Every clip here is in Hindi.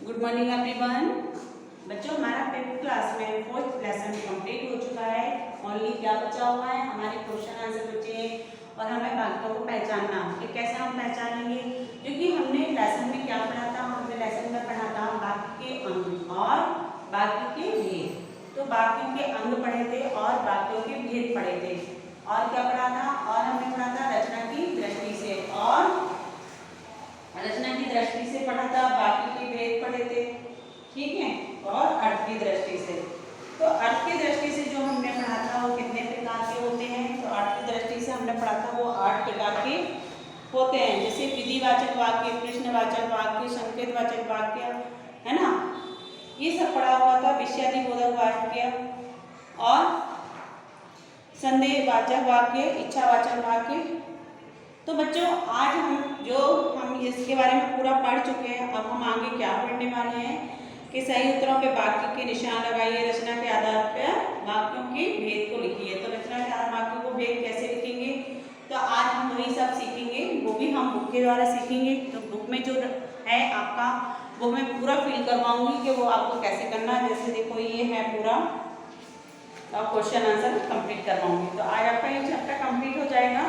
Good morning everyone. बच्चों, हमारा फिफ्थ क्लास में फोर्थ लेसन कंप्लीट हो चुका है। ओनली क्या बचा हुआ है, हमारे क्वेश्चन आंसर बचे हैं और हमें वाक्यों को पहचानना कि कैसे हम पहचानेंगे। क्योंकि हमने लेसन में क्या पढ़ा था, हमने लेसन में पढ़ा था वाक्य के अंग और वाक्य के भेद। तो वाक्यों के अंग पढ़े थे और वाक्यों के भेद पढ़े थे। और क्या पढ़ा था, और हमने पढ़ा था रचना की दृष्टि से, और रचना की दृष्टि से पढ़ा था, वाक्य के भेद पढ़े थे, ठीक है, और अर्थ की दृष्टि से। तो अर्थ की दृष्टि से जो हमने पढ़ा था वो कितने प्रकार के होते हैं, तो अर्थ की दृष्टि से हमने पढ़ा था वो 8 प्रकार के होते हैं। जैसे विधिवाचक वाक्य, प्रश्नवाचक वाक्य, संकेतवाचक वाक्य, है ना, ये सब पढ़ा हुआ था। विषयादिबोधक वाक्य और संदेहवाचक वाक्य, इच्छावाचक वाक्य। तो बच्चों, आज हम इसके बारे में पूरा पढ़ चुके हैं। अब हम आगे क्या पढ़ने वाले हैं कि सही उत्तरों पे वाक्य के निशान लगाइए, रचना के आधार पर वाक्यों के भेद को लिखिए। तो रचना के आधार वाक्यों को भेद कैसे लिखेंगे, तो आज हम वही सब सीखेंगे। वो भी हम बुक के द्वारा सीखेंगे। तो बुक में जो है आपका, वो मैं पूरा फिल करवाऊंगी कि वो आपको कैसे करना है। जैसे देखो ये है पूरा, और क्वेश्चन आंसर कंप्लीट करवाऊंगी। तो आज आपका ये चैप्टर कंप्लीट हो जाएगा।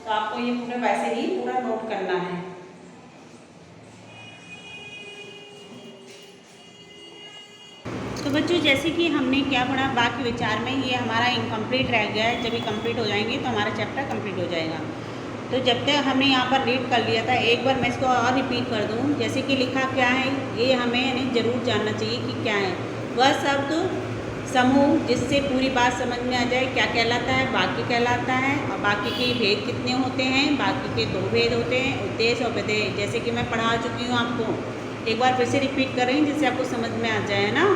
तो आपको ये पूरा वैसे ही पूरा नोट करना है। तो बच्चों, जैसे कि हमने क्या पढ़ा वाक्य विचार में, ये हमारा इनकम्प्लीट रह गया है। जब ये कंप्लीट हो जाएंगे तो हमारा चैप्टर कंप्लीट हो जाएगा। तो जब तक हमने यहाँ पर रीड कर लिया था, एक बार मैं इसको और रिपीट कर दूँ। जैसे कि लिखा क्या है, ये हमें ज़रूर जानना चाहिए कि क्या है। वह शब्द समूह जिससे पूरी बात समझ में आ जाए क्या कहलाता है, वाक्य कहलाता है। और वाक्य के भेद कितने होते हैं, वाक्य के 2 भेद होते हैं, उद्देश्य और विधेय। जैसे कि मैं पढ़ा चुकी हूँ आपको, एक बार फिर से रिपीट कर रही हूँ जिससे आपको समझ में आ जाए ना।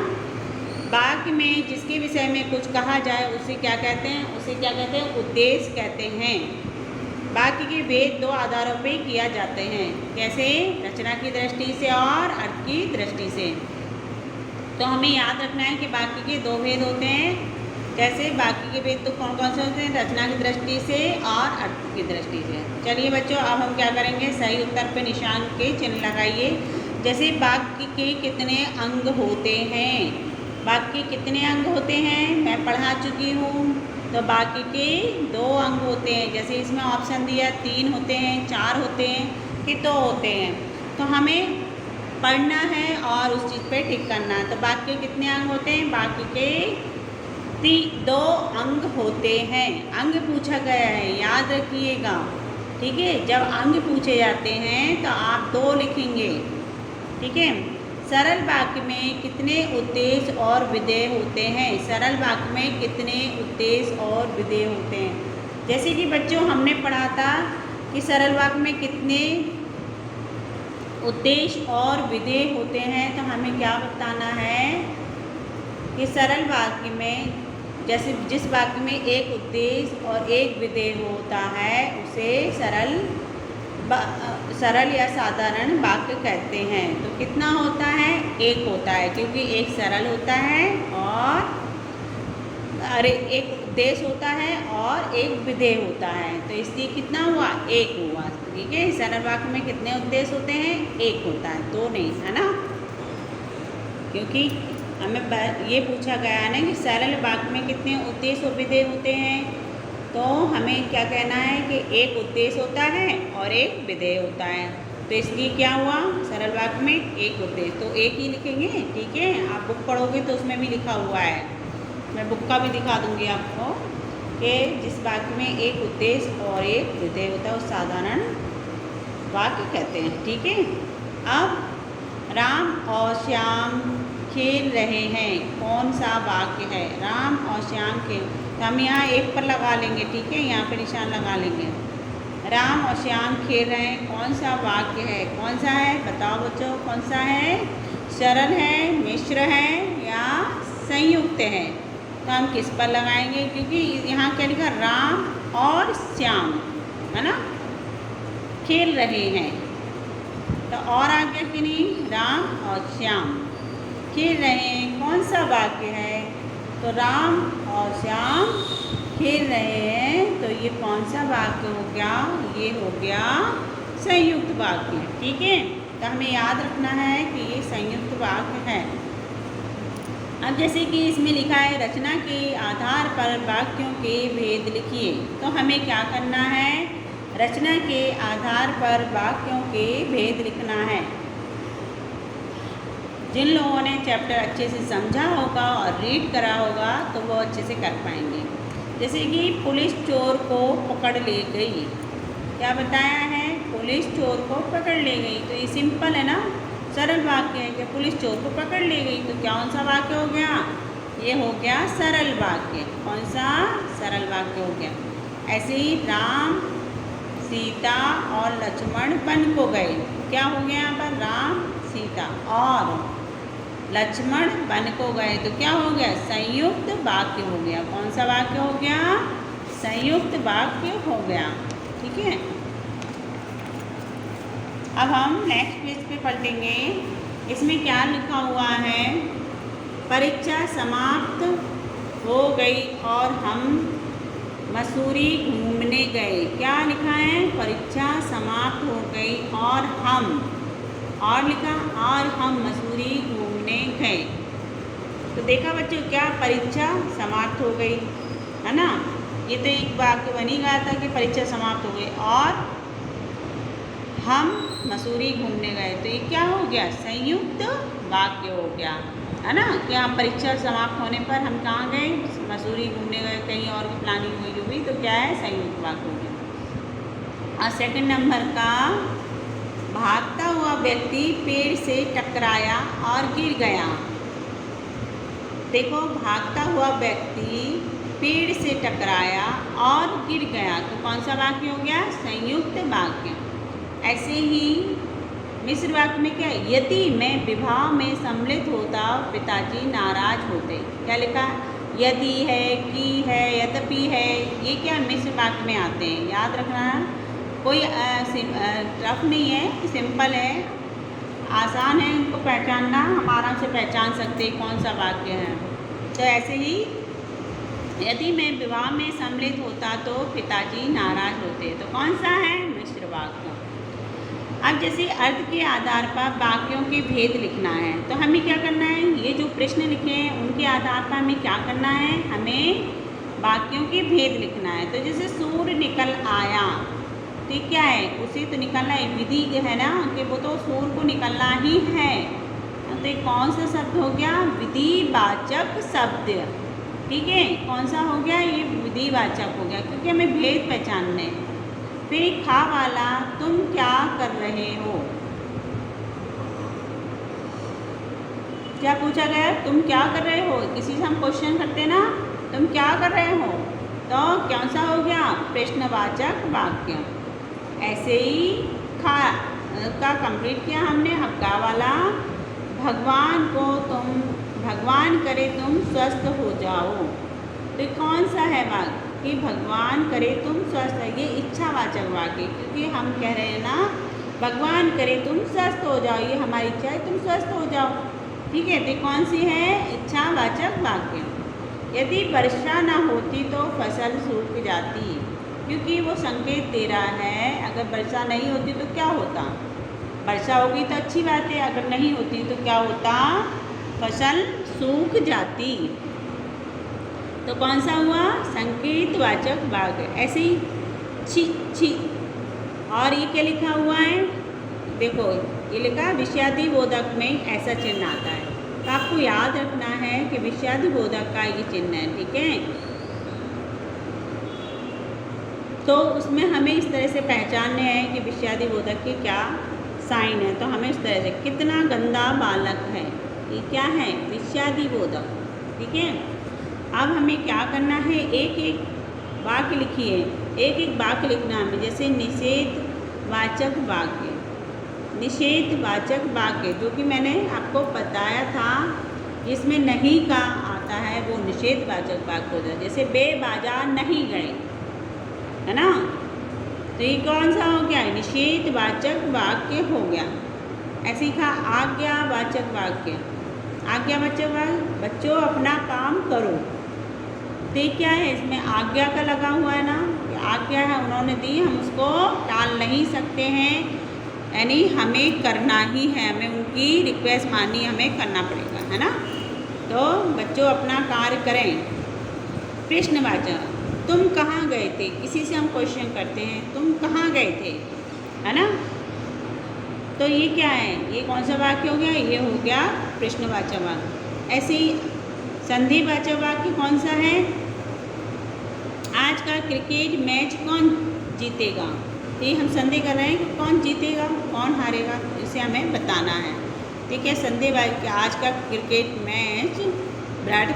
वाक्य में जिसके विषय में कुछ कहा जाए उसे क्या कहते हैं, उसे क्या कहते हैं, उद्देश्य कहते हैं। वाक्य के भेद 2 आधारों पे किया जाते हैं। कैसे, रचना की दृष्टि से और अर्थ की दृष्टि से। तो हमें याद रखना है कि वाक्य के 2 भेद होते हैं। जैसे वाक्य के भेद तो कौन कौन से होते हैं, रचना की दृष्टि से और अर्थ की दृष्टि से। चलिए बच्चों, अब हम क्या करेंगे, सही उत्तर पे निशान के चिन्ह लगाइए। जैसे वाक्य के कितने अंग होते हैं, वाक्य के कितने अंग होते हैं मैं पढ़ा चुकी हूँ। तो वाक्य के 2 अंग होते हैं। जैसे इसमें ऑप्शन दिया 3 होते हैं, 4 होते हैं कि 2 होते हैं। तो हमें पढ़ना है और उस चीज़ पे टिक करना है। तो वाक्य के कितने अंग होते हैं, वाक्य के 2 अंग होते हैं। अंग पूछा गया है, याद रखिएगा, ठीक है। जब अंग पूछे जाते हैं तो आप 2 लिखेंगे, ठीक है। सरल वाक्य में कितने उद्देश्य और विधेय होते हैं, सरल वाक्य में कितने उद्देश्य और विधेय होते हैं। जैसे कि बच्चों हमने पढ़ा था कि सरल वाक्य में कितने उद्देश्य और विधेय होते हैं। तो हमें क्या बताना है कि सरल वाक्य में, जैसे जिस वाक्य में एक उद्देश्य और एक विधेय होता है उसे सरल या साधारण वाक्य कहते हैं। तो कितना होता है, 1 होता है, क्योंकि एक सरल होता है और एक उद्देश्य होता है और एक विधेय होता है। तो इसलिए कितना हुआ, 1 हुआ, ठीक है। सरल वाक्य में कितने उद्देश्य होते हैं, 1 होता है, 2 नहीं, है ना। क्योंकि हमें ये पूछा गया है ना कि सरल वाक्य में कितने उद्देश्य और विधेय होते हैं। तो हमें क्या कहना है कि एक उद्देश्य होता है और एक विधेय होता है। तो इसलिए क्या हुआ, सरल वाक्य में 1 उद्देश्य, तो 1 ही लिखेंगे, ठीक है। आप बुक पढ़ोगे तो उसमें भी लिखा हुआ है, मैं बुक का भी दिखा दूंगी आपको कि जिस वाक्य में एक उद्देश्य और एक विधेय होता है उस साधारण वाक्य कहते हैं, ठीक है। अब राम और श्याम खेल रहे हैं, कौन सा वाक्य है, राम और श्याम खेल। तो हम यहाँ 1 पर लगा लेंगे, ठीक है, यहाँ पे निशान लगा लेंगे। राम और श्याम खेल रहे हैं, कौन सा वाक्य है, कौन सा है, बताओ बच्चों, कौन सा है, सरल है, मिश्र है या संयुक्त है। तो हम किस पर लगाएंगे, क्योंकि यहाँ क्या लिखा, राम और श्याम, है ना, खेल रहे हैं। तो और आगे कि नहीं, राम और श्याम खेल रहे हैं, कौन सा वाक्य है, तो राम और श्याम खेल रहे हैं। तो ये कौन सा वाक्य हो गया, ये हो गया संयुक्त वाक्य, ठीक है। तो हमें याद रखना है कि ये संयुक्त वाक्य है। अब जैसे कि इसमें लिखा है रचना के आधार पर वाक्यों के भेद लिखिए, तो हमें क्या करना है, रचना के आधार पर वाक्यों के भेद लिखना है। जिन लोगों ने चैप्टर अच्छे से समझा होगा और रीड करा होगा तो वो अच्छे से कर पाएंगे। जैसे कि पुलिस चोर को पकड़ ले गई, क्या बताया है, पुलिस चोर को पकड़ ले गई। तो ये सिंपल है ना, सरल वाक्य है कि पुलिस चोर को पकड़ ले गई। तो कौन सा वाक्य हो गया, ये हो गया सरल वाक्य। कौन सा, सरल वाक्य हो गया। ऐसे ही राम, सीता और लक्ष्मण वन को गए, क्या हो गया यहाँ पर, राम, सीता और लक्ष्मण वन को गए, तो क्या हो गया, संयुक्त वाक्य हो गया। कौन सा वाक्य हो गया, संयुक्त वाक्य हो गया। ठीक है, अब हम नेक्स्ट पेज पे पलटेंगे। इसमें क्या लिखा हुआ है, परीक्षा समाप्त हो गई और हम मसूरी घूमने गए। क्या लिखा है, परीक्षा समाप्त हो गई और हम, और लिखा और हम मसूरी घूमने गए। तो देखा बच्चों, क्या परीक्षा समाप्त हो गई, है ना, ये तो एक वाक्य बन ही गया था कि परीक्षा समाप्त हो गई और हम मसूरी घूमने गए। तो ये क्या हो गया, संयुक्त वाक्य हो गया, है ना। क्या परीक्षा समाप्त होने पर हम कहाँ गए, मसूरी घूमने गए, कहीं और की प्लानिंग हुई जो भी, तो क्या है, संयुक्त वाक्य हो गया। और सेकंड नंबर का, भागता हुआ व्यक्ति पेड़ से टकराया और गिर गया। देखो, भागता हुआ व्यक्ति पेड़ से टकराया और गिर गया, तो कौन सा वाक्य हो गया, संयुक्त वाक्य। ऐसे ही मिश्र वाक्य में क्या है, यदि मैं विवाह में सम्मिलित होता पिताजी नाराज होते। क्या लिखा, यदि है, की है, यद्यपि है, ये क्या मिश्र वाक्य में आते हैं, याद रखना। कोई टफ नहीं है, सिंपल है, आसान है इनको पहचानना, हम आराम से पहचान सकते हैं कौन सा वाक्य है। तो ऐसे ही यदि मैं विवाह में सम्मिलित होता तो पिताजी नाराज होते, तो कौन सा है, मिश्र वाक्य। अब जैसे अर्थ के आधार पर वाक्यों के भेद लिखना है, तो हमें क्या करना है, ये जो प्रश्न लिखे हैं उनके आधार पर हमें क्या करना है, हमें वाक्यों के भेद लिखना है। तो जैसे सूर्य निकल आया, तो क्या है, उसे तो निकलना है, विधि है ना कि वो तो सूर्य को निकलना ही है। तो ये कौन सा शब्द हो गया, विधिवाचक शब्द। ठीक है, कौन सा हो गया, ये विधिवाचक हो गया, क्योंकि हमें भेद पहचानने हैं। फिर खा वाला, तुम क्या कर रहे हो, क्या पूछा गया, तुम क्या कर रहे हो, किसी से हम क्वेश्चन करते ना, तुम क्या कर रहे हो, तो कौन सा हो गया, प्रश्नवाचक वाक्य। ऐसे ही खा का कंप्लीट किया हमने, हक्का वाला, भगवान को तुम, भगवान करे तुम स्वस्थ हो जाओ। तो कौन सा है वाक्य कि भगवान करे तुम स्वस्थ, है ये इच्छावाचक वाक्य, क्योंकि हम कह रहे हैं ना, भगवान करे तुम स्वस्थ हो जाओ, ये हमारी इच्छा है, तुम स्वस्थ हो जाओ। ठीक है, तो कौन सी है, इच्छावाचक वाक्य। यदि वर्षा ना होती तो फसल सूख जाती, क्योंकि वो संकेत दे रहा है, अगर वर्षा नहीं होती तो क्या होता, वर्षा होगी तो अच्छी बात है, अगर नहीं होती तो क्या होता, फसल सूख जाती। तो कौन सा हुआ, संकेतवाचक वाक्य। ऐसे ही छी छी, और ये क्या लिखा हुआ है, देखो ये लिखा विषयादिबोधक में ऐसा चिन्ह आता है, तो आपको याद रखना है कि विषयादिबोधक का ये चिन्ह है। ठीक है, तो उसमें हमें इस तरह से पहचानने हैं कि विषयादिबोधक के क्या साइन है। तो हमें इस तरह से, कितना गंदा बालक है, ये क्या है, विषयादिबोधक। ठीक है, अब हमें क्या करना है, एक एक वाक्य लिखिए, एक एक वाक्य लिखना है। जैसे निषेधवाचक वाक्य, निषेधवाचक वाक्य जो कि मैंने आपको बताया था, जिसमें नहीं का आता है वो निषेधवाचक वाक्य होता है। जैसे वे बाजार नहीं गए, है ना, तो ये कौन सा हो गया, निषेधवाचक वाक्य हो गया। ऐसे ही था आज्ञावाचक वाक्य, आज्ञावाचक वाक्य, बच्चों अपना काम करो। तो क्या है, इसमें आज्ञा का लगा हुआ है ना, आज्ञा है उन्होंने दी, हम उसको टाल नहीं सकते हैं, यानी हमें करना ही है, हमें उनकी रिक्वेस्ट माननी, हमें करना पड़ेगा, है ना। तो बच्चों अपना कार्य करें। प्रश्नवाचक, तुम कहाँ गए थे, किसी से हम क्वेश्चन करते हैं, तुम कहाँ गए थे, है ना। तो ये क्या है, ये कौन सा वाक्य हो गया, ये हो गया प्रश्नवाचक वाक्य। ऐसे ही संधिवाचक वाक्य कौन सा है, आज का क्रिकेट मैच कौन जीतेगा। तो ये हम संधि कर रहे हैं कि कौन जीतेगा कौन हारेगा, इसे हमें बताना है। ठीक है, संधि वाक्य, आज का क्रिकेट मैच विराट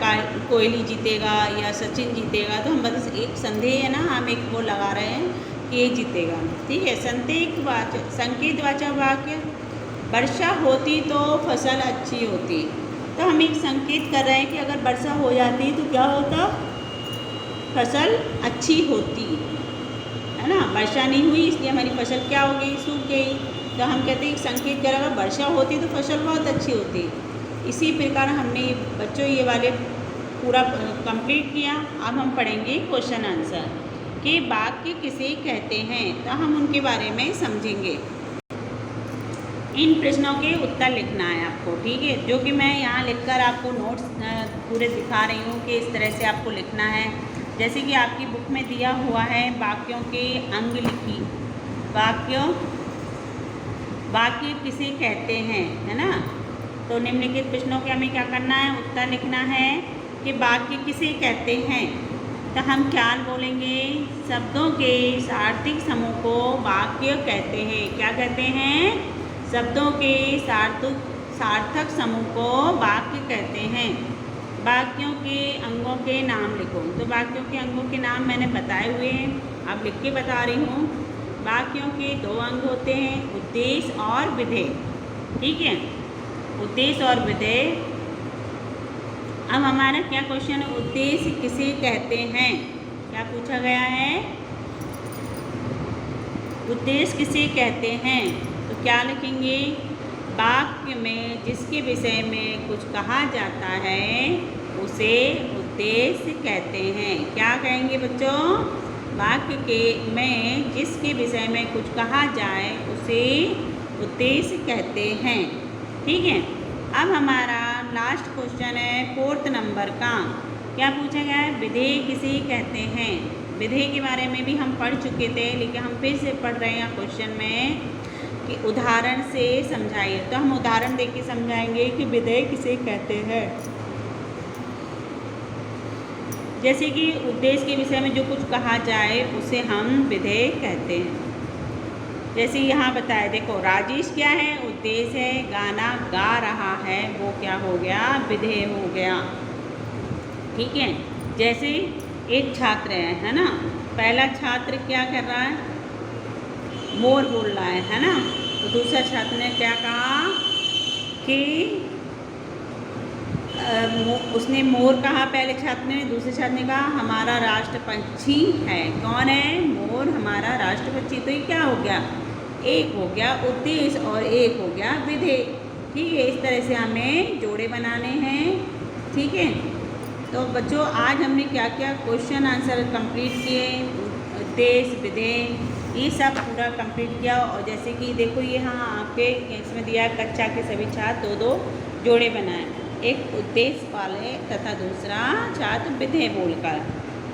कोहली जीतेगा या सचिन जीतेगा, तो हम बस एक संधि है ना, हम एक वो लगा रहे हैं कि ये जीतेगा। ठीक है, संकेतवाचक वाक्य, वर्षा होती तो फसल अच्छी होती। तो हम एक संकेत कर रहे हैं कि अगर वर्षा हो जाती तो क्या होता, फसल अच्छी होती, है ना। वर्षा नहीं हुई इसलिए हमारी फसल क्या हो गई, सूख गई। तो हम कहते हैं एक संकेत कर, अगर वर्षा होती तो फसल बहुत अच्छी होती। इसी प्रकार हमने बच्चों ये वाले पूरा कंप्लीट किया। अब हम पढ़ेंगे क्वेश्चन आंसर कि वाक्य किसे कहते हैं, तो हम उनके बारे में समझेंगे। इन प्रश्नों के उत्तर लिखना है आपको, ठीक है, जो कि मैं यहाँ लिखकर आपको नोट्स पूरे दिखा रही हूँ कि इस तरह से आपको लिखना है। जैसे कि आपकी बुक में दिया हुआ है वाक्यों के अंग लिखी, वाक्य किसे कहते हैं, है ना। तो निम्नलिखित प्रश्नों के हमें क्या करना है, उत्तर लिखना है कि वाक्य किसे कहते हैं। तो हम क्या बोलेंगे, शब्दों के सार्थक समूह को वाक्य कहते हैं। क्या कहते हैं, शब्दों के सार्थक समूह को वाक्य कहते हैं। वाक्यों के अंगों के नाम लिखो। तो वाक्यों के अंगों के नाम मैंने बताए हुए हैं, अब लिख के बता रही हूँ। वाक्यों के दो अंग होते हैं, उद्देश्य और विधेय। ठीक है, उद्देश्य और विधेय। अब हमारा क्या क्वेश्चन है, उद्देश्य किसे कहते हैं, क्या पूछा गया है, उद्देश्य किसे कहते हैं। तो क्या लिखेंगे, वाक्य में जिसके विषय में कुछ कहा जाता है उसे उद्देश्य कहते हैं। क्या कहेंगे बच्चों, वाक्य के में जिसके विषय में कुछ कहा जाए उसे उद्देश्य कहते हैं। ठीक है, अब हमारा लास्ट क्वेश्चन है 4th नंबर का। क्या पूछा गया है, विधेय किसे कहते हैं। विधेय के बारे में भी हम पढ़ चुके थे, लेकिन हम फिर से पढ़ रहे हैं क्वेश्चन में कि उदाहरण से समझाइए। तो हम उदाहरण देके समझाएंगे कि विधेय किसे कहते हैं। जैसे कि उद्देश्य के विषय में जो कुछ कहा जाए उसे हम विधेय कहते हैं। जैसे यहाँ बताया, देखो राजेश क्या है, उद्देश्य है, गाना गा रहा है वो क्या हो गया, विधेय हो गया। ठीक है, जैसे एक छात्र है ना, पहला छात्र क्या कर रहा है, मोर बोल रहा है ना। तो दूसरा छात्र ने क्या कहा कि उसने मोर कहा, पहले छात्र ने, दूसरे छात्र ने कहा हमारा राष्ट्र पक्षी है। कौन है, मोर हमारा राष्ट्र पक्षी। तो ये क्या हो गया, एक हो गया उद्देश्य और एक हो गया विधेय। ठीक है, इस तरह से हमें जोड़े बनाने हैं। ठीक है, तो बच्चों आज हमने क्या क्या क्वेश्चन आंसर कंप्लीट किए, उद्देश्य विधेय ये सब पूरा कंप्लीट किया। और जैसे कि देखो ये हाँ आपके इसमें दिया है, कक्षा के सभी छात्र दो जोड़े बनाए, एक उद्देश्य वाले तथा दूसरा छात्र विधेय बोलकर।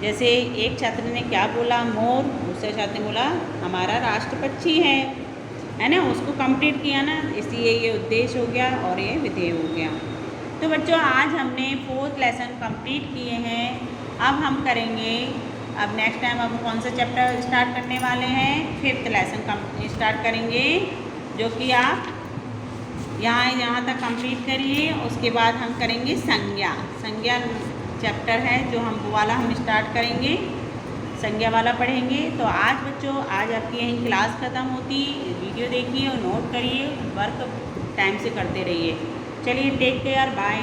जैसे एक छात्र ने क्या बोला, मोर, दूसरे छात्र ने बोला हमारा राष्ट्र पक्षी है ना, उसको कंप्लीट किया ना, इसलिए ये उद्देश्य हो गया और ये विधेय हो गया। तो बच्चों आज हमने 4th लेसन कंप्लीट किए हैं। अब हम करेंगे, अब नेक्स्ट टाइम अब कौन सा चैप्टर स्टार्ट करने वाले हैं, 5th लेसन स्टार्ट करेंगे, जो कि आप यहाँ तक कंप्लीट करिए। उसके बाद हम करेंगे संज्ञा चैप्टर है जो हम वो वाला हम स्टार्ट करेंगे, संज्ञा वाला पढ़ेंगे। तो आज बच्चों आज आपकी यहीं क्लास ख़त्म होती, वीडियो देखिए और नोट करिए, वर्क टाइम से करते रहिए। चलिए टेक केयर, बाय।